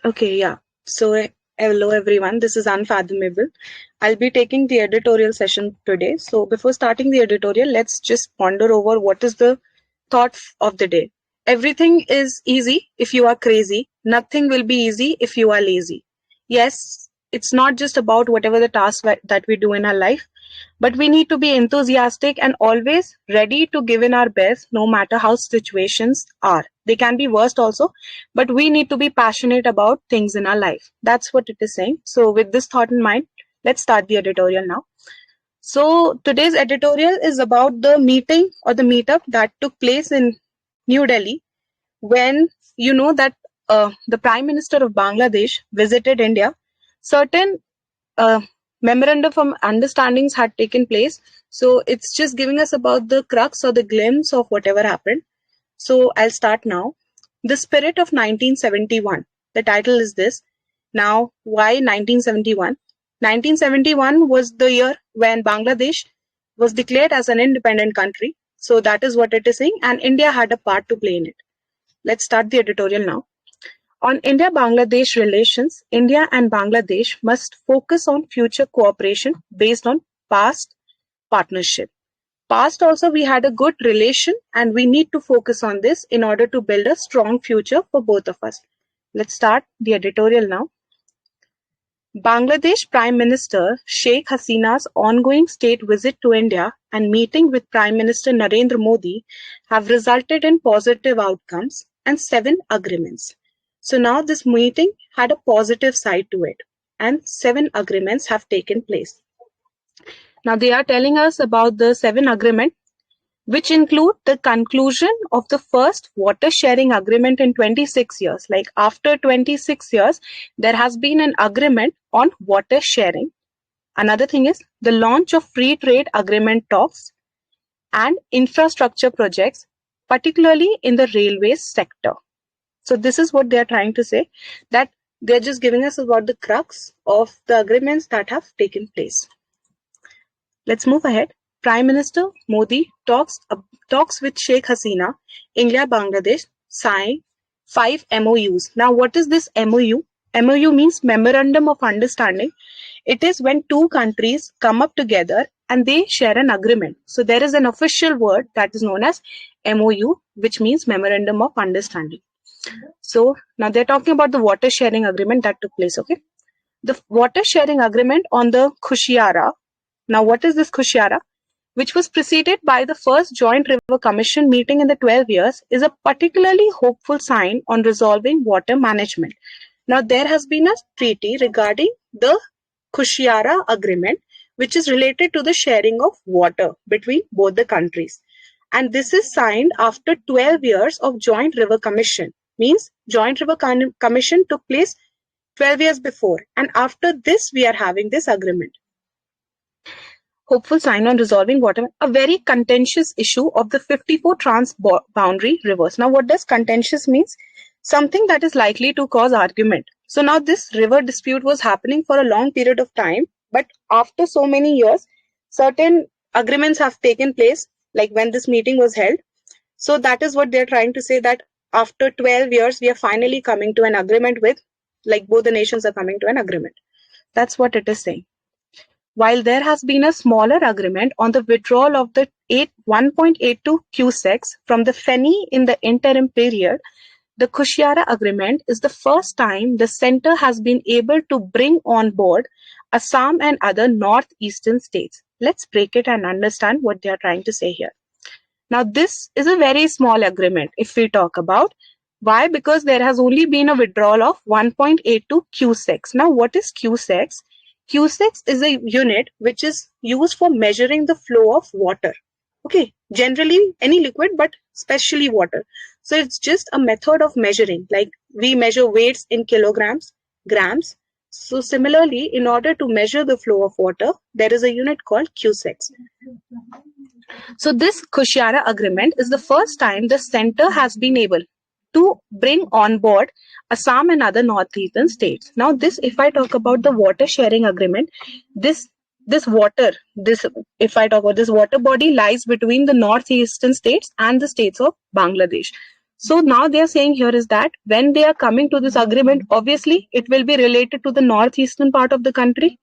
Okay, yeah. So, hello everyone. This is Unfathomable. I'll be taking the editorial session today. So, before starting the editorial, let's just ponder over what is the thought of the day. Everything is easy if you are crazy. Nothing will be easy if you are lazy. Yes, it's not just about whatever the task that we do in our life, but we need to be enthusiastic and always ready to give in our best no matter how situations are. They can be worst also, but we need to be passionate about things in our life. That's what it is saying. So with this thought in mind, let's start the editorial now. So today's editorial is about the meeting or the meetup that took place in New Delhi when you know that the Prime Minister of Bangladesh visited India. Certain uh, memorandum of understandings had taken place. So it's just giving us about the crux or the glimpse of whatever happened. So I'll start now. The Spirit of 1971. The title is this. Now, why 1971? 1971 was the year when Bangladesh was declared as an independent country. So that is what it is saying, and India had a part to play in it. Let's start the editorial now. On India-Bangladesh relations, India and Bangladesh must focus on future cooperation based on past partnership. Past also we had a good relation and we need to focus on this in order to build a strong future for both of us. Let's start the editorial now. Bangladesh Prime Minister Sheikh Hasina's ongoing state visit to India and meeting with Prime Minister Narendra Modi have resulted in positive outcomes and 7 agreements. So now this meeting had a positive side to it and 7 agreements have taken place. Now they are telling us about the 7 agreements, which include the conclusion of the first water sharing agreement in 26 years. Like after 26 years, there has been an agreement on water sharing. Another thing is the launch of free trade agreement talks and infrastructure projects, particularly in the railways sector. So this is what they are trying to say, that they're just giving us about the crux of the agreements that have taken place. Let's move ahead. Prime Minister Modi talks with Sheikh Hasina, India, Bangladesh, sign 5 MOUs. Now, what is this MOU? MOU means Memorandum of Understanding. It is when two countries come up together and they share an agreement. So there is an official word that is known as MOU, which means Memorandum of Understanding. So now they're talking about the water sharing agreement that took place. Okay, the water sharing agreement on the Kushira. Now, what is this Kushira? Which was preceded by the first Joint River Commission meeting in the 12 years, is a particularly hopeful sign on resolving water management. Now, there has been a treaty regarding the Kushira Agreement, which is related to the sharing of water between both the countries. And this is signed after 12 years of Joint River Commission. Means Joint River Commission took place 12 years before. And after this, we are having this agreement. Hopeful sign on resolving water, a very contentious issue of the 54 trans-boundary rivers. Now, what does contentious means? Something that is likely to cause argument. So now this river dispute was happening for a long period of time, but after so many years, certain agreements have taken place, like when this meeting was held. So that is what they're trying to say, that after 12 years, we are finally coming to an agreement with, like both the nations are coming to an agreement. That's what it is saying. While there has been a smaller agreement on the withdrawal of the 1.82 cusecs from the Feni in the interim period, the Kushira Agreement is the first time the centre has been able to bring on board Assam and other northeastern states. Let's break it and understand what they are trying to say here. Now, this is a very small agreement if we talk about. Why? Because there has only been a withdrawal of 1.82 cusecs. Now, what is cusecs? Cusecs is a unit which is used for measuring the flow of water. Okay, generally any liquid, but especially water. So it's just a method of measuring, like we measure weights in kilograms, grams. So similarly, in order to measure the flow of water, there is a unit called cusecs. So this Kushira Agreement is the first time the centre has been able to bring on board Assam and other northeastern states. Now, this, if I talk about the water sharing agreement, this water body lies between the northeastern states and the states of Bangladesh. So now they are saying here is that when they are coming to this agreement, obviously it will be related to the northeastern part of the country.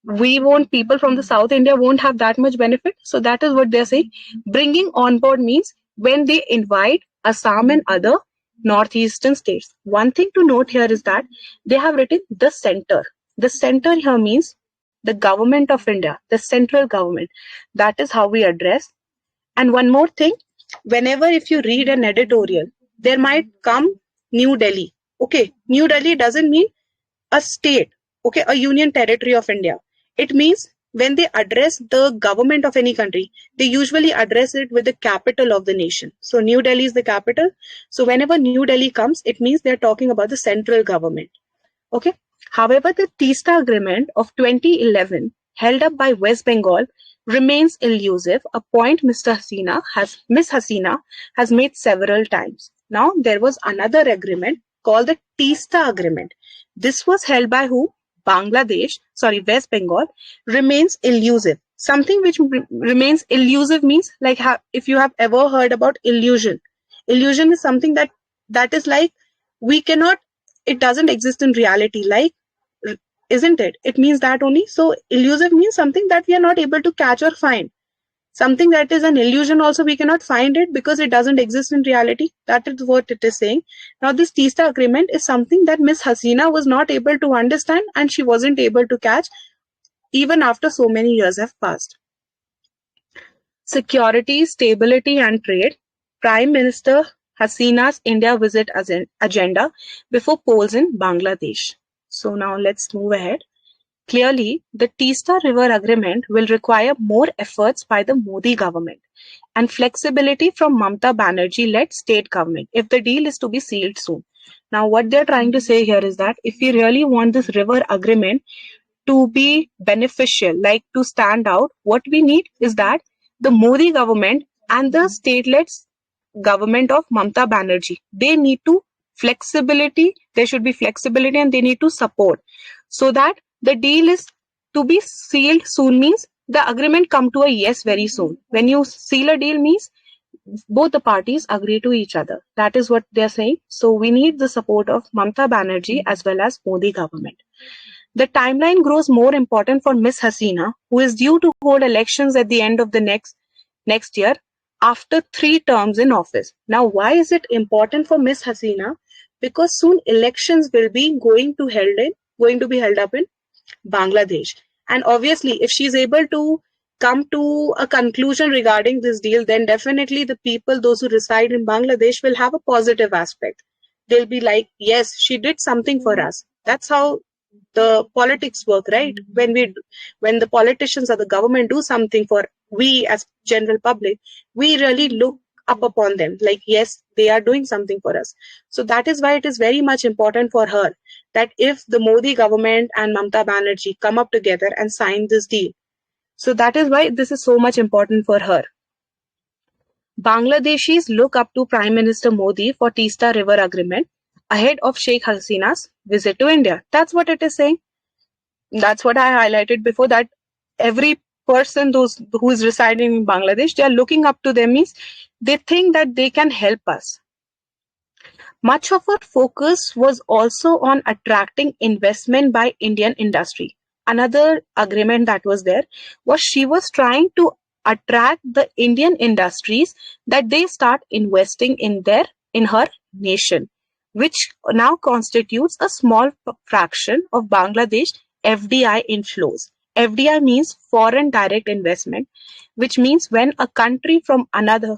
We won't, people from the South India won't have that much benefit. So that is what they're saying. Bringing on board means when they invite Assam and other northeastern states. One thing to note here is that they have written the center. The center here means the government of India, the central government. That is how we address. And one more thing, whenever if you read an editorial, there might come New Delhi. Okay, New Delhi doesn't mean a state, okay, a union territory of India. It means when they address the government of any country, they usually address it with the capital of the nation. So New Delhi is the capital. So whenever New Delhi comes, it means they're talking about the central government. Okay. However, the Teesta Agreement of 2011 held up by West Bengal remains elusive, a point Ms. Hasina has made several times. Now, there was another agreement called the Teesta Agreement. This was held by who? West Bengal, remains elusive. Something which remains elusive means like if you have ever heard about illusion. Illusion is something that is like we cannot, it doesn't exist in reality, like, isn't it? It means that only. So elusive means something that we are not able to catch or find. Something that is an illusion also, we cannot find it because it doesn't exist in reality. That is what it is saying. Now this Teesta Agreement is something that Miss Hasina was not able to understand and she wasn't able to catch even after so many years have passed. Security, stability and trade. Prime Minister Hasina's India visit agenda before polls in Bangladesh. So now let's move ahead. Clearly, the Teesta River Agreement will require more efforts by the Modi government and flexibility from Mamata Banerjee-led state government if the deal is to be sealed soon. Now, what they're trying to say here is that if we really want this river agreement to be beneficial, like to stand out, what we need is that the Modi government and the state-led government of Mamata Banerjee, they need to flexibility, there should be flexibility and they need to support so that the deal is to be sealed soon means the agreement come to a yes very soon. When you seal a deal means both the parties agree to each other. That is what they're saying. So we need the support of Mamata Banerjee as well as Modi government. The timeline grows more important for Miss Hasina, who is due to hold elections at the end of the next year after 3 terms in office. Now, why is it important for Miss Hasina? Because soon elections will be going to be held up in Bangladesh. And obviously, if she's able to come to a conclusion regarding this deal, then definitely the people, those who reside in Bangladesh, will have a positive aspect. They'll be like, yes, she did something for us. That's how the politics work, right? When the politicians or the government do something for we as general public, we really look up upon them like, yes, they are doing something for us. So that is why it is very much important for her that if the Modi government and Mamata Banerjee come up together and sign this deal. So that is why this is so much important for her. Bangladeshis look up to Prime Minister Modi for Teesta River Agreement ahead of Sheikh Hasina's visit to India. That's what it is saying. That's what I highlighted before, that every person who is residing in Bangladesh, they are looking up to them, means they think that they can help us. Much of her focus was also on attracting investment by Indian industry. Another agreement that was there was she was trying to attract the Indian industries that they start investing in her nation, which now constitutes a small fraction of Bangladesh FDI inflows. FDI means foreign direct investment, which means when a company from another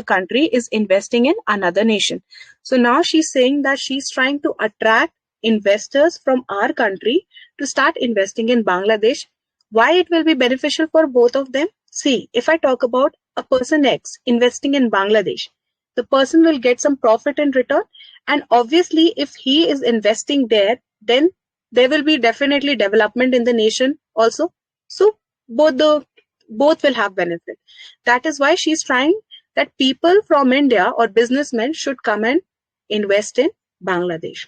country is investing in another nation. So now she's saying that she's trying to attract investors from our country to start investing in Bangladesh. Why it will be beneficial for both of them? See, if I talk about a person X investing in Bangladesh, the person will get some profit in return. And obviously, if he is investing there, then there will be definitely development in the nation also. So both will have benefit. That is why she's trying that people from India or businessmen should come and invest in Bangladesh.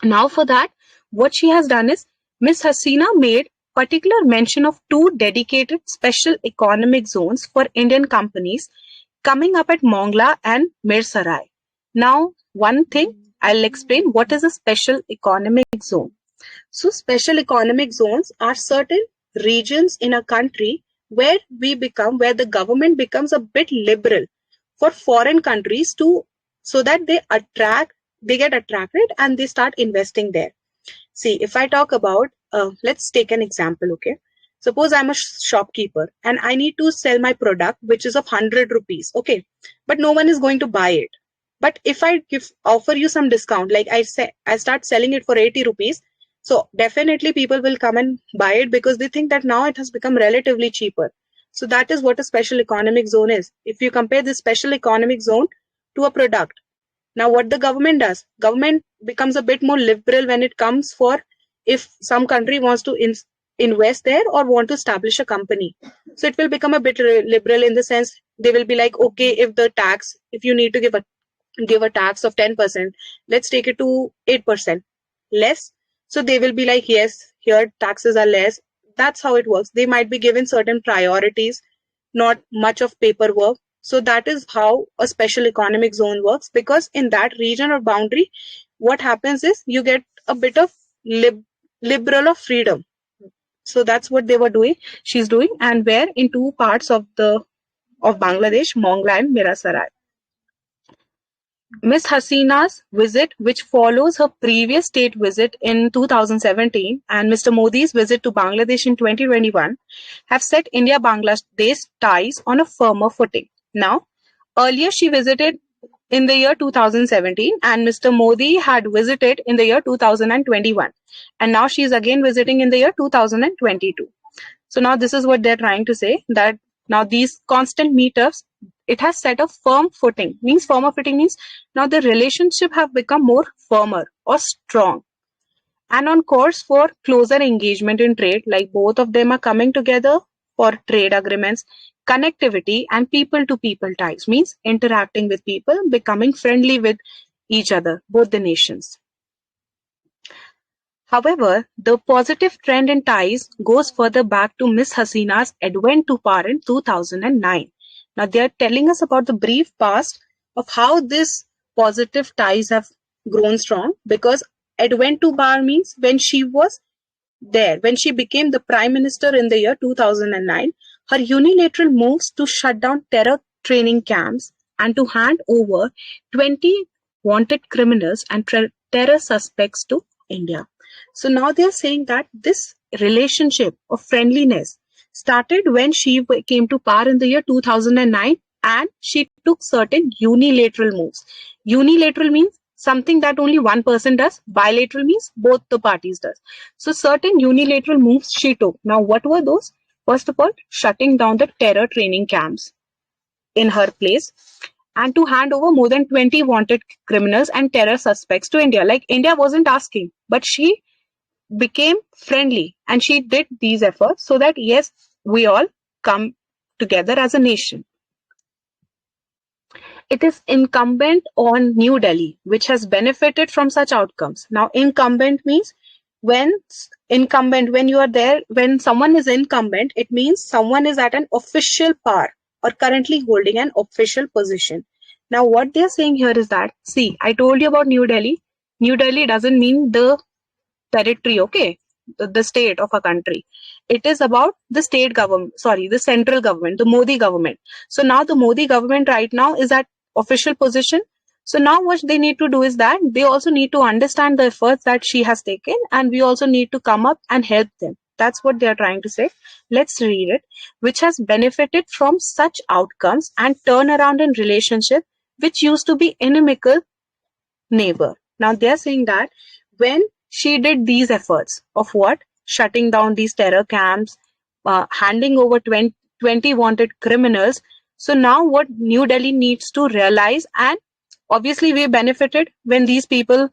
Now for that, what she has done is Ms. Hasina made particular mention of 2 dedicated special economic zones for Indian companies coming up at Mongla and Mirsarai. Now, one thing I'll explain what is a special economic zone. So, special economic zones are certain regions in a country where where the government becomes a bit liberal for foreign countries to, so that they get attracted and they start investing there. See, if I talk about, let's take an example, okay? Suppose I'm a shopkeeper and I need to sell my product, which is of 100 rupees, okay? But no one is going to buy it. But if I offer you some discount, like I start selling it for 80 rupees, so definitely people will come and buy it because they think that now it has become relatively cheaper. So that is what a special economic zone is. If you compare this special economic zone to a product, now what the government does, government becomes a bit more liberal when it comes for if some country wants to invest there or want to establish a company. So it will become a bit liberal in the sense they will be like, okay, if you need to give a tax of 10%, let's take it to 8% less. So they will be like, yes, here taxes are less. That's how it works. They might be given certain priorities, not much of paperwork. So that is how a special economic zone works, because in that region or boundary, what happens is you get a bit of liberal of freedom. So that's what they were doing. She's doing, and where in two parts of Bangladesh, Mongla and Mirasarai. Miss Hasina's visit, which follows her previous state visit in 2017 and Mr. Modi's visit to Bangladesh in 2021, have set India-Bangladesh ties on a firmer footing. Now, earlier she visited in the year 2017 and Mr. Modi had visited in the year 2021. And now she is again visiting in the year 2022. So now this is what they're trying to say, that now these constant meetups, it has set a firm footing. Firmer footing means now the relationship have become more firmer or strong and on course for closer engagement in trade, like both of them are coming together for trade agreements, connectivity and people to people ties, means interacting with people, becoming friendly with each other, both the nations. However, the positive trend in ties goes further back to Miss Hasina's advent to power in 2009. Now, they are telling us about the brief past of how this positive ties have grown strong, because advent to power means when she was there, when she became the Prime Minister in the year 2009, her unilateral moves to shut down terror training camps and to hand over 20 wanted criminals and terror suspects to India. So now they are saying that this relationship of friendliness started when she came to power in the year 2009 and she took certain unilateral moves. Unilateral means something that only one person does. Bilateral means both the parties does. So certain unilateral moves she took. Now what were those? First of all, shutting down the terror training camps in her place and to hand over more than 20 wanted criminals and terror suspects to India. Like India wasn't asking, but she became friendly and she did these efforts so that yes, we all come together as a nation. It is incumbent on New Delhi, which has benefited from such outcomes. Now, incumbent means when you are there, when someone is incumbent, it means someone is at an official power or currently holding an official position. Now, what they are saying here is that, see, I told you about New Delhi. New Delhi doesn't mean the territory, okay, the state of a country. It is about the state government, the central government, the Modi government. So now the Modi government right now is at official position. So now what they need to do is that they also need to understand the efforts that she has taken and we also need to come up and help them. That's what they are trying to say. Let's read it. Which has benefited from such outcomes and turnaround in relationship which used to be inimical neighbor. Now they are saying that when she did these efforts of what? Shutting down these terror camps, handing over 20 wanted criminals. So now what New Delhi needs to realize, and obviously we benefited when these people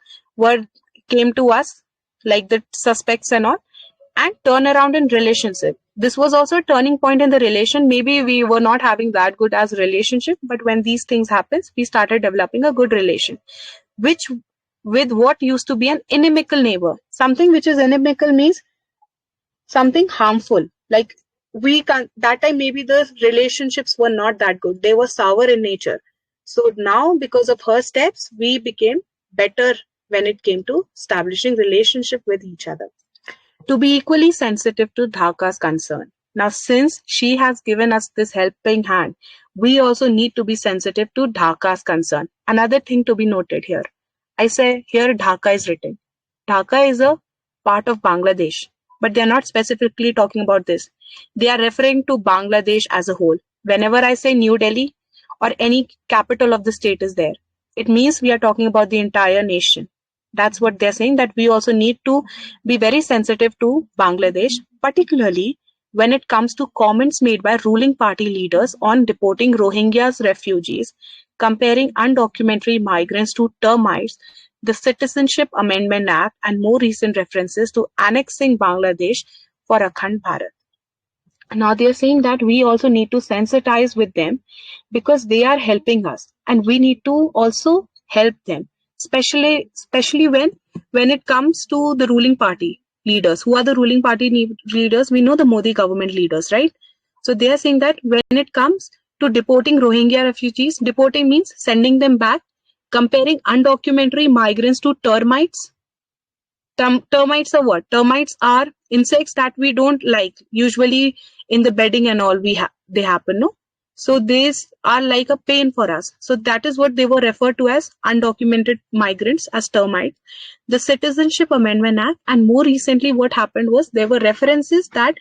came to us, like the suspects and all, and turn around in relationship. This was also a turning point in the relation. Maybe we were not having that good as relationship, but when these things happens, we started developing a good relation, which with what used to be an inimical neighbor. Something which is inimical means something harmful. Like that time maybe the relationships were not that good. They were sour in nature. So now, because of her steps, we became better when it came to establishing relationship with each other. To be equally sensitive to Dhaka's concern. Now, since she has given us this helping hand, we also need to be sensitive to Dhaka's concern. Another thing to be noted here. I say here Dhaka is written. Dhaka is a part of Bangladesh, but they are not specifically talking about this. They are referring to Bangladesh as a whole. Whenever I say New Delhi or any capital of the state is there, it means we are talking about the entire nation. That's what they're saying, that we also need to be very sensitive to Bangladesh, particularly when it comes to comments made by ruling party leaders on deporting Rohingyas refugees, comparing undocumented migrants to termites, the Citizenship Amendment Act, and more recent references to annexing Bangladesh for Akhand Bharat. Now they're saying that we also need to sensitize with them because they are helping us, and we need to also help them, especially when it comes to the ruling party leaders. Who are the ruling party leaders? We know the Modi government leaders, right? So they are saying that when it comes to deporting Rohingya refugees, deporting means sending them back, comparing undocumented migrants to termites. Termites are what? Termites are insects that we don't like. Usually in the bedding and all, they happen, no? So these are like a pain for us. So that is what they were referred to as undocumented migrants, as termites. The Citizenship Amendment Act, and more recently what happened was there were references that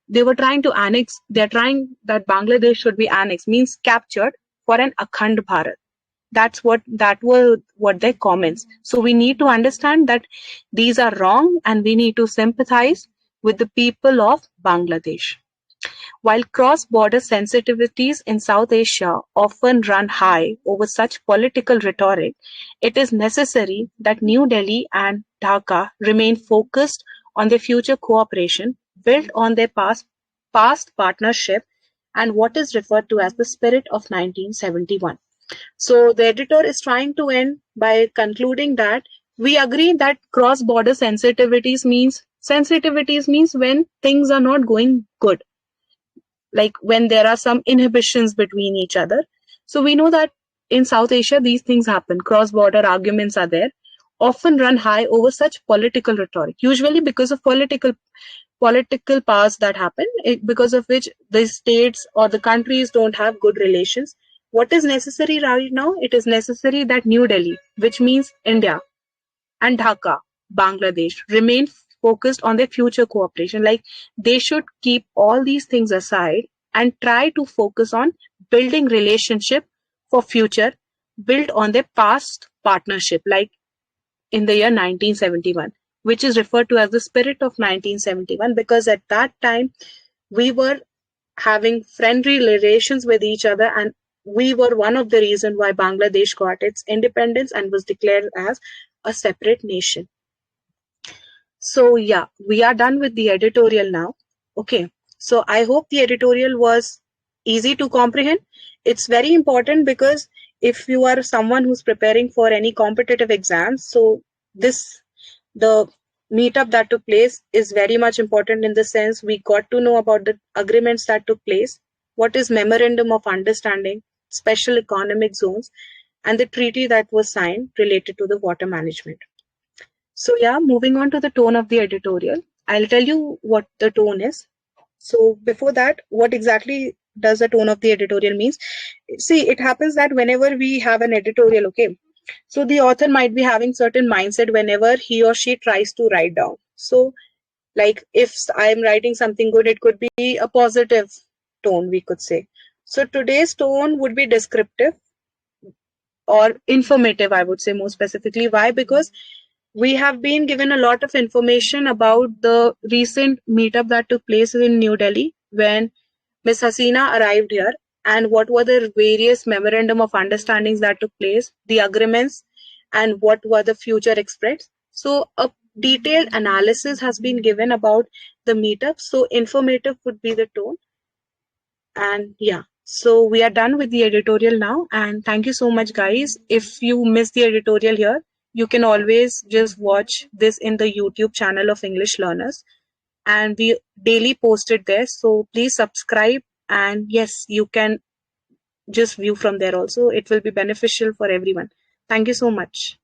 they were trying to annex. They're trying that Bangladesh should be annexed, means captured for an Akhand Bharat. That were what their comments. So we need to understand that these are wrong, and we need to sympathize with the people of Bangladesh. While cross-border sensitivities in South Asia often run high over such political rhetoric, it is necessary that New Delhi and Dhaka remain focused on their future cooperation built on their past partnership and what is referred to as the spirit of 1971. So the editor is trying to end by concluding that we agree that cross-border sensitivities means when things are not going good, like when there are some inhibitions between each other. So we know that in South Asia these things happen. Cross-border arguments are there, often run high over such political rhetoric, usually because of political powers that happen, because of which the states or the countries don't have good relations. What is necessary right now? It is necessary that New Delhi, which means India, and Dhaka, Bangladesh, remain focused on their future cooperation. Like they should keep all these things aside and try to focus on building relationship for future built on their past partnership, like in the year 1971, which is referred to as the spirit of 1971, because at that time we were having friendly relations with each other, and we were one of the reasons why Bangladesh got its independence and was declared as a separate nation. So yeah, we are done with the editorial now. Okay, so I hope the editorial was easy to comprehend. It's very important because if you are someone who's preparing for any competitive exams, so the meetup that took place is very much important, in the sense we got to know about the agreements that took place, what is memorandum of understanding, special economic zones, and the treaty that was signed related to the water management. So yeah, moving on to the tone of the editorial, I'll tell you what the tone is. So before that, what exactly does the tone of the editorial means? See, it happens that whenever we have an editorial, okay, so the author might be having certain mindset whenever he or she tries to write down. So like if I'm writing something good, it could be a positive tone, we could say. So today's tone would be descriptive or informative, I would say more specifically. Why? Because we have been given a lot of information about the recent meetup that took place in New Delhi when Ms. Hasina arrived here, and what were the various memorandum of understandings that took place, the agreements, and what were the future expressed. So a detailed analysis has been given about the meetup. So informative would be the tone. And yeah, so we are done with the editorial now. And thank you so much, guys. If you missed the editorial here, you can always just watch this in the YouTube channel of English Learners. and we daily post it there. So please subscribe, and yes, you can just view from there also. It will be beneficial for everyone. Thank you so much.